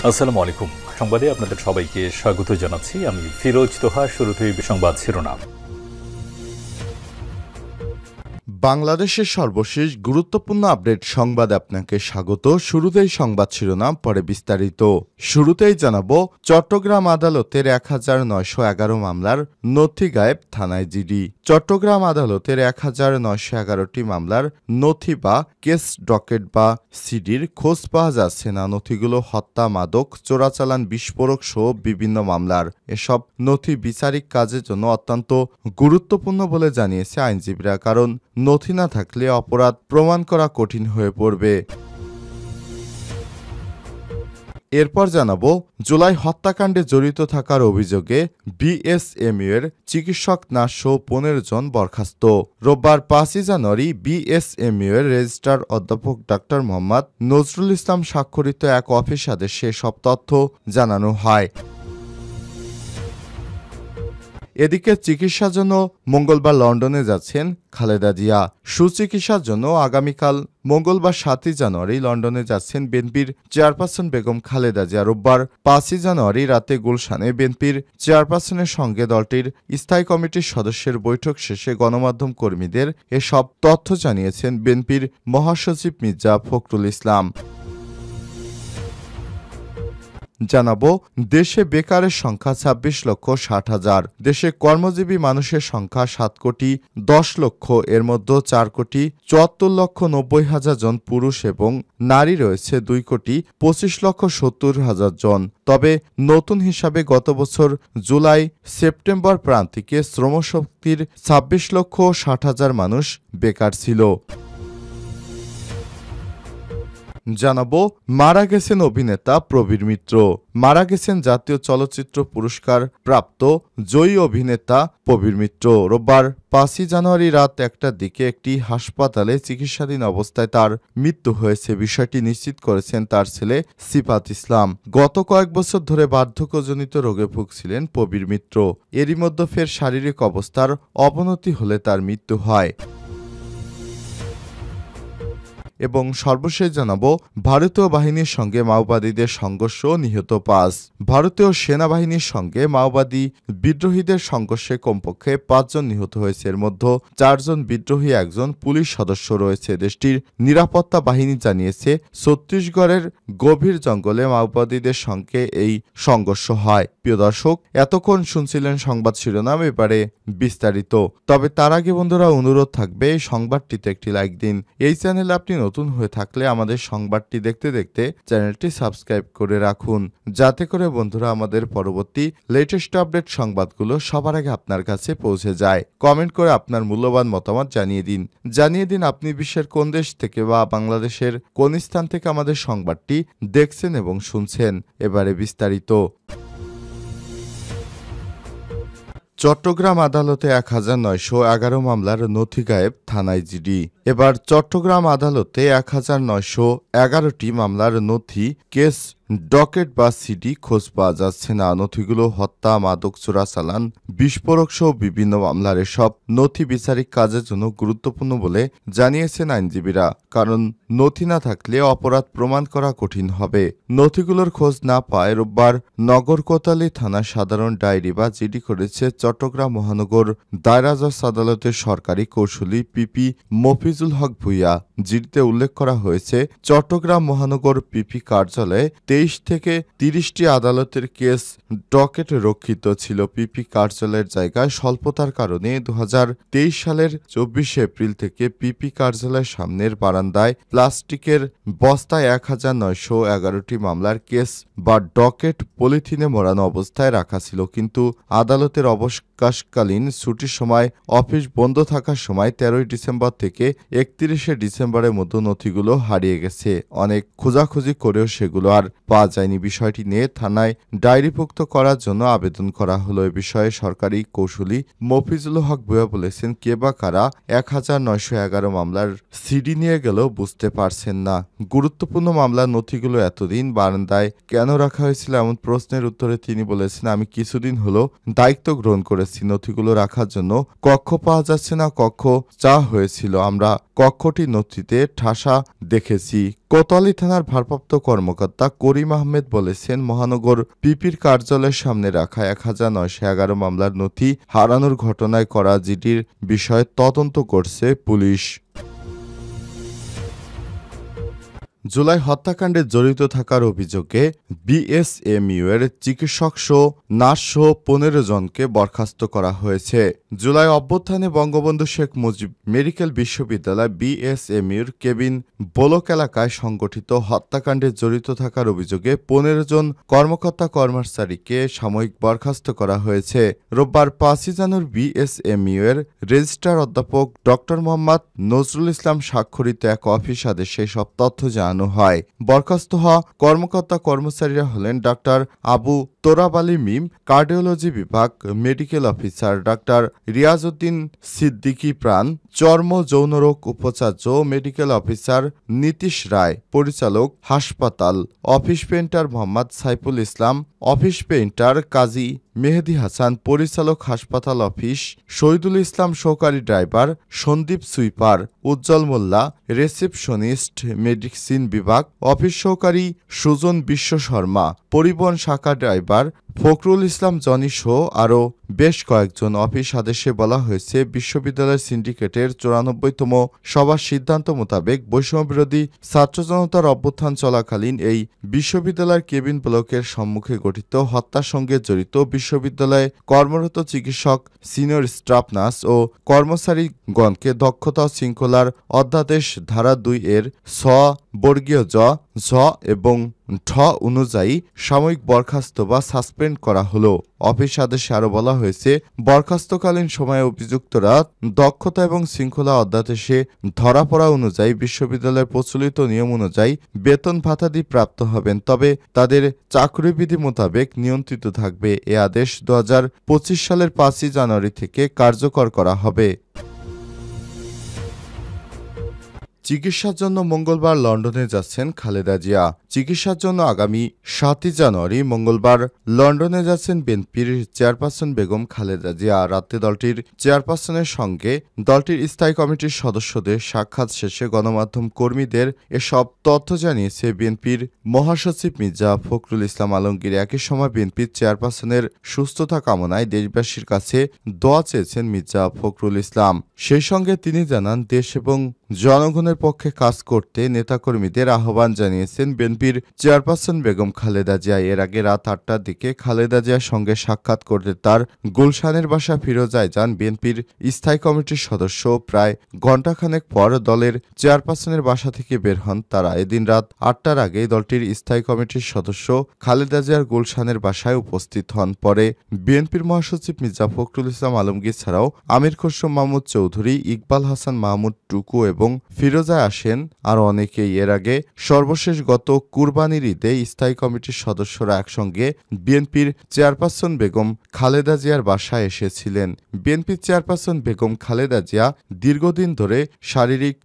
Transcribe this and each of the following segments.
আসসালামু আলাইকুম। সংবাদে আপনাদের সবাইকে স্বাগত জানাচ্ছি। আমি ফিরোজ তোহা। শুরুতেই সংবাদ শিরোনাম। বাংলাদেশের সর্বশেষ গুরুত্বপূর্ণ আপডেট সংবাদে আপনাকে স্বাগত। শুরুতেই সংবাদ শিরোনাম, পরে বিস্তারিত। শুরুতেই জানাবো, চট্টগ্রাম আদালতের 1911 মামলার নথি গায়েব, থানায় জিডি। চট্টগ্রাম আদালতের 1911টি মামলার নথি বা কেস ডকেট বা সিডির খোঁজ পাওয়া যাচ্ছে না। নথিগুলো হত্যা, মাদক, চোরাচালান, বিস্ফোরক সহ বিভিন্ন মামলার। এসব নথি বিচারিক কাজের জন্য অত্যন্ত গুরুত্বপূর্ণ বলে জানিয়েছে আইনজীবীরা, কারণ নথি না থাকলে অপরাধ প্রমাণ করা কঠিন হয়ে পড়বে। এরপর জানাবো, জুলাই হত্যাকাণ্ডে জড়িত থাকার অভিযোগে বিএসএমইউ এর চিকিৎসক, নার্স সহ 15 জন বরখাস্ত। রোববার 5 জানুয়ারি বিএসএমইউ এর রেজিস্ট্রার অধ্যাপক ডা মোহাম্মদ নজরুল ইসলাম স্বাক্ষরিত এক অফিস আদেশে সব তথ্য জানানো হয়। এদিকে চিকিৎসার জন্য মঙ্গলবার লন্ডনে যাচ্ছেন খালেদা জিয়া। সুচিকিৎসার জন্য আগামীকাল মঙ্গলবার 7 জানুয়ারি লন্ডনে যাচ্ছেন বিএনপির চেয়ারপারসন বেগম খালেদা জিয়া। রোববার 5 জানুয়ারি রাতে গুলশানে বিএনপির চেয়ারপারসনের সঙ্গে দলটির স্থায়ী কমিটির সদস্যের বৈঠক শেষে গণমাধ্যম কর্মীদের এসব তথ্য জানিয়েছেন বিএনপির মহাসচিব মির্জা ফখরুল ইসলাম। জানাবো, দেশে বেকারের সংখ্যা 26,60,000। দেশে কর্মজীবী মানুষের সংখ্যা 7,10,00,000। এর মধ্যে 4,74,90,000 জন পুরুষ এবং নারী রয়েছে 2,25,70,000 জন। তবে নতুন হিসাবে গত বছর জুলাই সেপ্টেম্বর প্রান্তিকে শ্রমশক্তির 26,60,000 মানুষ বেকার ছিল। জানাবো, মারা গেছেন অভিনেতা প্রবীর মিত্র। মারা গেছেন জাতীয় চলচ্চিত্র পুরস্কার প্রাপ্ত জয়ী অভিনেতা প্রবীর মিত্র। রোববার 5 জানুয়ারি রাত 1টার দিকে একটি হাসপাতালে চিকিৎসাধীন অবস্থায় তার মৃত্যু হয়েছে। বিষয়টি নিশ্চিত করেছেন তার ছেলে সিফাত ইসলাম। গত কয়েক বছর ধরে বার্ধক্যজনিত রোগে ভুগছিলেন প্রবীর মিত্র। এরই মধ্যে ফের শারীরিক অবস্থার অবনতি হলে তার মৃত্যু হয়। এবং সর্বশেষ জানাবো, ভারতীয় বাহিনীর সঙ্গে মাওবাদীদের সংঘর্ষ, নিহত 5। ভারতীয় সেনাবাহিনীর সঙ্গে মাওবাদী বিদ্রোহীদের সংঘর্ষে কমপক্ষে 5 জন নিহত হয়েছে। এর মধ্যে 4 জন বিদ্রোহী, 1 জন পুলিশ সদস্য রয়েছে। দেশটির নিরাপত্তা বাহিনী জানিয়েছে, ছত্তিশগড়ের গভীর জঙ্গলে মাওবাদীদের সঙ্গে এই সংঘর্ষ হয়। প্রিয় দর্শক, এতক্ষণ শুনছিলেন সংবাদ শিরোনাম, এবারে বিস্তারিত। তবে তার আগে বন্ধুরা, অনুরোধ থাকবে এই সংবাদটিতে একটি লাইক দিন। এই চ্যানেলে আপনি নতুন হয়ে থাকলে আমাদের সংবাদটি দেখতে দেখতে চ্যানেলটি সাবস্ক্রাইব করে রাখুন, যাতে করে বন্ধুরা আমাদের পরবর্তী লেটেস্ট আপডেট সংবাদগুলো সবার আগে আপনার কাছে পৌঁছে যায়। কমেন্ট করে আপনার মূল্যবান মতামত জানিয়ে দিন আপনি বিশ্বের কোন দেশ থেকে বা বাংলাদেশের কোন স্থান থেকে আমাদের সংবাদটি দেখছেন এবং শুনছেন। এবারে বিস্তারিত। চট্টগ্রাম আদালতে 1911 মামলার নথি গায়েব, থানায় জিডি। এবার চট্টগ্রাম আদালতে 1911টি মামলার নথি, কেস ডকেট বা সিডি খোঁজ পাওয়া যাচ্ছে না। নথিগুলো হত্যা, মাদক, চোরাচালান, বিস্ফোরক সহ বিভিন্ন মামলার। এসব নথি বিচারিক কাজের জন্য গুরুত্বপূর্ণ বলে জানিয়েছেন আইনজীবীরা, কারণ নথি না থাকলে অপরাধ প্রমাণ করা কঠিন হবে। নথিগুলোর খোঁজ না পায় রোববার নগর কোতোয়ালি থানা সাধারণ ডায়েরি বা জিডি করেছে চট্টগ্রাম মহানগর দায়রা জজ আদালতের সরকারি কৌঁসুলি পিপি মফিজুল হক ভূঁইয়া। জিডিতে উল্লেখ করা হয়েছে, চট্টগ্রাম মহানগর পিপি কার্যালয়ে 23 থেকে 30টি আদালতের কেস ডকেট রক্ষিত ছিল। পিপি কার্যালয়ের জায়গায় স্বল্পতার কারণে 2023 সালের 24 এপ্রিল থেকে পিপি কার্যালয়ের সামনের বারান্দায় প্লাস্টিকের বস্তায় 1911টি মামলার কেস বা ডকেট পলিথিনে মোড়ানো অবস্থায় রাখা ছিল। কিন্তু আদালতের অবকাশকালীন ছুটির সময় অফিস বন্ধ থাকার সময় 13 ডিসেম্বর থেকে 31 ডিসেম্বরের মধ্যে নথিগুলো হারিয়ে গেছে। অনেক খোঁজাখুঁজি করেও সেগুলো আর পাওয়া যায়নি। বিষয়টি নিয়ে থানায় ডায়েরিভুক্ত করার জন্য আবেদন করা হলো। এ বিষয়ে সরকারি কৌঁসুলি মফিজুল হক ভূঁইয়া বলেছেন, কে বা কারা 1911 মামলার সিডি নিয়ে গেলেও বুঝতে পারছেন না। গুরুত্বপূর্ণ মামলার নথিগুলো এতদিন বারান্দায় কেন রাখা হয়েছিল এমন প্রশ্নের উত্তরে তিনি বলেছেন, আমি কিছুদিন হলো দায়িত্ব গ্রহণ করেছি। ফেলেছি। নথিগুলো রাখার জন্য কক্ষ পাওয়া যাচ্ছে না। কক্ষ চাওয়া হয়েছিল, আমরা কক্ষটি নথিতে ঠাসা দেখেছি। কোতোয়ালি থানার ভারপ্রাপ্ত কর্মকর্তা করিম আহমেদ বলেছেন, মহানগর পিপির কার্যালয়ের সামনে রাখা 1911 মামলার নথি হারানোর ঘটনায় করা জিডির বিষয়ে তদন্ত করছে পুলিশ। জুলাই হত্যাকাণ্ডে জড়িত থাকার অভিযোগে বিএসএমইউ এর চিকিৎসকসহ নার্সসহ 15 জনকে বরখাস্ত করা হয়েছে। জুলাই অভ্যুত্থানে বঙ্গবন্ধু শেখ মুজিব মেডিকেল বিশ্ববিদ্যালয় বিএসএমইউর কেবিন ব্লক এলাকায় সংগঠিত হত্যাকাণ্ডে জড়িত থাকার অভিযোগে 15 জন কর্মকর্তা কর্মচারীকে সাময়িক বরখাস্ত করা হয়েছে। রোববার 5 জানুয়ারি বিএসএমইউ এর রেজিস্ট্রার অধ্যাপক ড মোহাম্মদ নজরুল ইসলাম স্বাক্ষরিত এক অফিস আদেশে সব তথ্য জানানো হয়। বরখাস্ত হওয়া কর্মকর্তা কর্মচারীরা হলেন ডাক্তার আবু তোরাব আলী মিম, কার্ডিওলজি বিভাগ medical officer doctor Riazuddin Siddiqui প্রাণ, চর্ম যৌনরোগ উপাচার্য মেডিকেল অফিসার নীতিশ রায়, পরিচালক হাসপাতাল, office painter Mohammad Saiful Islam, office painter কাজী মেহেদি হাসান, পরিচালক হাসপাতাল অফিস শহীদুল ইসলাম, সহকারী ড্রাইভার সন্দীপ সুইপার, উজ্জ্বল মোল্লা, রিসেপশনিস্ট মেডিসিন বিভাগ, অফিস সহকারী সুজন বিশ্ব শর্মা, পরিবহন শাখা ড্রাইভার ফখরুল ইসলাম জনি সহ আরও বেশ কয়েকজন। অফিস আদেশে বলা হয়েছে, বিশ্ববিদ্যালয় সিন্ডিকেটের 94তম সভার সিদ্ধান্ত মোতাবেক বৈষম্যবিরোধী ছাত্র জনতার অভ্যুত্থান চলাকালীন এই বিশ্ববিদ্যালয়ের কেবিন ব্লকের সম্মুখে গঠিত হত্যার সঙ্গে জড়িত বিশ্ববিদ্যালয়ে কর্মরত চিকিৎসক, সিনিয়র স্টাফ নার্স ও কর্মচারীগণকে দক্ষতা ও শৃঙ্খলার অধ্যাদেশ ধারা 2 এর ছ বর্গীয় ঝ এবং ঠ অনুযায়ী সাময়িক বরখাস্ত বা সাসপেন্ড করা হলো। অফিস আদেশে আরও বলা হয়েছে, বরখাস্তকালীন সময়ে অভিযুক্তরা দক্ষতা এবং শৃঙ্খলা অধ্যাদেশে ধরা পড়া অনুযায়ী বিশ্ববিদ্যালয়ের প্রচলিত নিয়ম অনুযায়ী বেতন ভাতাদি প্রাপ্ত হবেন, তবে তাদের চাকরিবিধি মোতাবেক নিয়ন্ত্রিত থাকবে। এ আদেশ 2025 সালের 5 জানুয়ারি থেকে কার্যকর করা হবে। চিকিৎসার জন্য মঙ্গলবার লন্ডনে যাচ্ছেন খালেদা জিয়া। চিকিৎসার জন্য আগামী 7 জানুয়ারি মঙ্গলবার লন্ডনে যাচ্ছেন বিএনপির চেয়ারপারসন বেগম খালেদা জিয়া। রাতে দলটির চেয়ারপারসনের সঙ্গে দলটির স্থায়ী কমিটির সদস্যদের সাক্ষাৎ শেষে গণমাধ্যম কর্মীদের এসব তথ্য জানিয়েছে বিএনপির মহাসচিব মির্জা ফখরুল ইসলাম আলমগীর। একই সময় বিএনপির চেয়ারপারসনের সুস্থতা কামনায় দেশবাসীর কাছে দোয়া চেয়েছেন মির্জা ফখরুল ইসলাম। সেই সঙ্গে তিনি জানান, দেশ এবং জনগণের পক্ষে কাজ করতে নেতাকর্মীদের আহ্বান জানিয়েছেন বিএনপির চেয়ারপারসন বেগম খালেদা জিয়া। এর আগে রাত 8টার দিকে খালেদা জিয়ার সঙ্গে সাক্ষাৎ করতে তার গুলশানের বাসা ফিরোজায় যান বিএনপির স্থায়ী কমিটির সদস্য। প্রায় ঘণ্টাখানেক পর দলের চেয়ারপারসনের বাসা থেকে বের হন তারা। এদিন রাত 8টার আগে দলটির স্থায়ী কমিটির সদস্য খালেদা জিয়ার গুলশানের বাসায় উপস্থিত হন। পরে বিএনপির মহাসচিব মির্জা ফখরুল ইসলাম আলমগীর ছাড়াও আমির খসরু মাহমুদ চৌধুরী, ইকবাল হাসান মাহমুদ টুকু এবং ফিরোজায় আসেন আরও অনেকেই। এর আগে সর্বশেষ গত কুরবানির ঈদে স্থায়ী কমিটির সদস্যরা একসঙ্গে বিএনপির চেয়ারপারসন বেগম খালেদা জিয়ার বাসায় এসেছিলেন। বিএনপির চেয়ারপারসন বেগম খালেদা জিয়া দীর্ঘদিন ধরে শারীরিক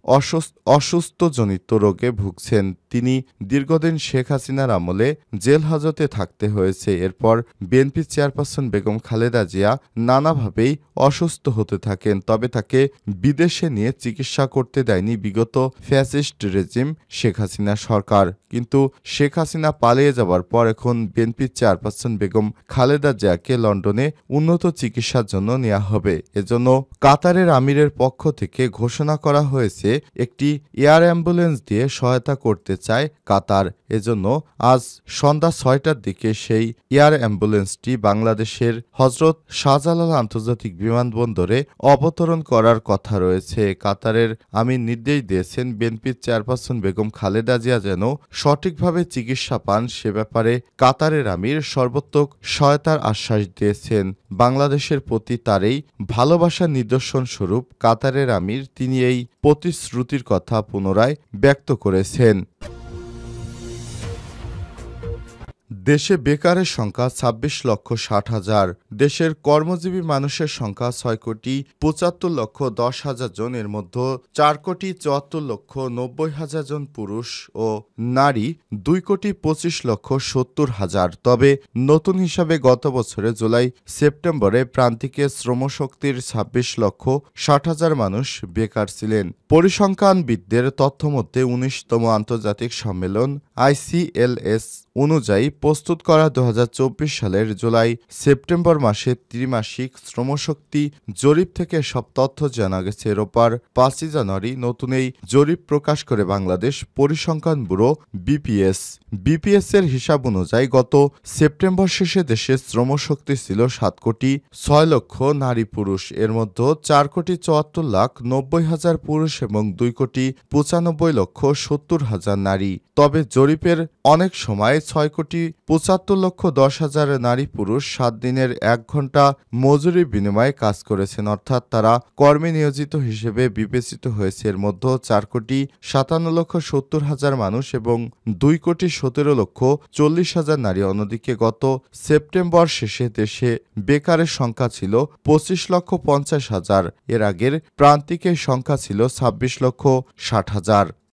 অসুস্থজনিত রোগে ভুগছেন। তিনি দীর্ঘদিন শেখ হাসিনার আমলে জেল হাজতে থাকতে হয়েছে। এরপর বিএনপির চেয়ারপারসন বেগম খালেদা জিয়া নানাভাবেই অসুস্থ হতে থাকেন, তবে তাকে বিদেশে নিয়ে চিকিৎসা করতে দেয়নি বিগত ফ্যাসিস্ট রেজিম শেখ হাসিনা সরকার। কিন্তু শেখ হাসিনা পালিয়ে যাওয়ার পর এখন বিএনপির চেয়ারপারসন বেগম খালেদা জিয়াকে লন্ডনে উন্নত চিকিৎসার জন্য নেওয়া হবে। এজন্য কাতারের আমিরের পক্ষ থেকে ঘোষণা করা হয়েছে একটি এয়ার অ্যাম্বুলেন্স দিয়ে সহায়তা করতে চায় কাতার। এজন্য আজ সন্ধ্যা 6টার দিকে সেই এয়ার অ্যাম্বুলেন্সটি বাংলাদেশের হজরত শাহজালাল আন্তর্জাতিক বিমানবন্দরে অবতরণ করার কথা রয়েছে। কাতারের আমির নির্দেশ দিয়েছেন বিএনপির চেয়ারপারসন বেগম খালেদা জিয়া যেন সঠিকভাবে চিকিৎসা পান, সে ব্যাপারে কাতারের আমির সর্বোত্তক সহায়তার আশ্বাস দিয়েছেন। বাংলাদেশের প্রতি তার এই ভালোবাসার নিদর্শন স্বরূপ কাতারের আমির তিনি এই প্রতিশ্রুতির কথা পুনরায় ব্যক্ত করেছেন। দেশে বেকারের সংখ্যা ২৬,৬০,০০০। দেশের কর্মজীবী মানুষের সংখ্যা ৬,৭৫,১০,০০০ জন। এর মধ্যে ৪,৭৪,৯০,০০০ জন পুরুষ ও নারী 2,25,70,০০০। তবে নতুন হিসাবে গত বছরে জুলাই সেপ্টেম্বরে প্রান্তিকে শ্রমশক্তির ২৬,৬০,০০০ মানুষ বেকার ছিলেন। পরিসংখ্যানবিদদের তথ্যমতে ১৯তম আন্তর্জাতিক সম্মেলন ICLS অনুযায়ী প্রস্তুত করা ২০২৪ সালের জুলাই সেপ্টেম্বর মাসে ত্রিমাসিক শ্রমশক্তি জরিপ থেকে সব তথ্য জানা গেছে। রোববার ৫ই জানুয়ারি নতুন এই জরিপ প্রকাশ করে বাংলাদেশ পরিসংখ্যান ব্যুরো বিপিএস এর হিসাব অনুযায়ী গত সেপ্টেম্বর শেষে দেশে শ্রমশক্তি ছিল ৭,৬০,০০০ নারী পুরুষ। এর মধ্যে ৪,৭৪,৯০,০০০ পুরুষ এবং 2,95,70,০০০ নারী। তবে জরিপের অনেক সময় ৬,৭৫,১০,০০০ নারী পুরুষ ৭ দিনের ১ ঘণ্টা মজুরি বিনিময়ে কাজ করেছেন, অর্থাৎ তারা কর্মে নিয়োজিত হিসেবে বিবেচিত হয়েছে। এর মধ্যে ৪,৫৭,৭০,০০০ মানুষ এবং 2,17,40,০০০ নারী। অন্যদিকে গত সেপ্টেম্বর শেষে দেশে বেকারের সংখ্যা ছিল 25,50,০০০। এর আগের প্রান্তিকে সংখ্যা ছিল 26,60,০০০।